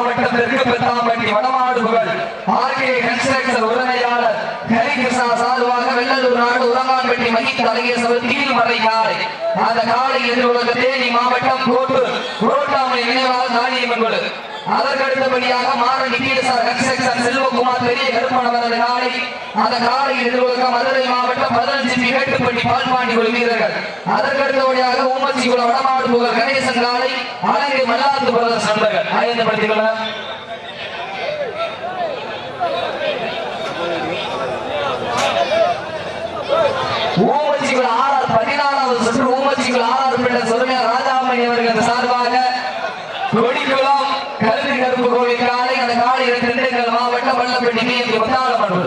மாவட்டம் தெற்கு பெத்தாம்பட்டி வடமாடு புகழ் ஆர்கே கன்ஸ்ட்ரக்ஷன் உரிமையாளர் ஹரிகிருஷ்ணா சார்பாக வெள்ளலூர் நாடு உரங்கான்பட்டி மகித் தலையேசவர் கீழ்மறை காலை அந்த காலை எதிர்கொள்ள தேனி மாவட்டம் கோட்டூர் புரோட்டாமணி நினைவாக காளியம்மன். அதற்கடுத்தபடியாக மாறன் நிக்கீலசார் கன்ஸ்ட்ரக்ஷன் செல்வகுமார் பெரிய கருப்பணவர் காலை அந்த காலை எதிர்கொள்ள மதுரை மாவட்டம் 15 கேட்டுப்பட்டி பால்பாண்டி குழு வீரர்கள். அதற்கடுத்தபடியாக ஊமச்சிகுளம் வடமாடு புகழ் கணேசன் காலை அலங்கை மல்லாந்து பிரதர்ஸ் நண்பர்கள் ஆயத்தப்படுத்திக் கொள்ள ஊமச்சிகுளம் ஆர்ஆர் 16வது சுற்று ஊமச்சிகுளம் ஆர்ஆர் பிள்ளை சொருமையா ராஜாமணி அவர்கள் சார்பாக கொடிக்குளம் கருத்து கருப்பு கோவில் காலை அந்த காலை 2 மாவட்டம் வல்லப்பட்டி பத்தாளமன்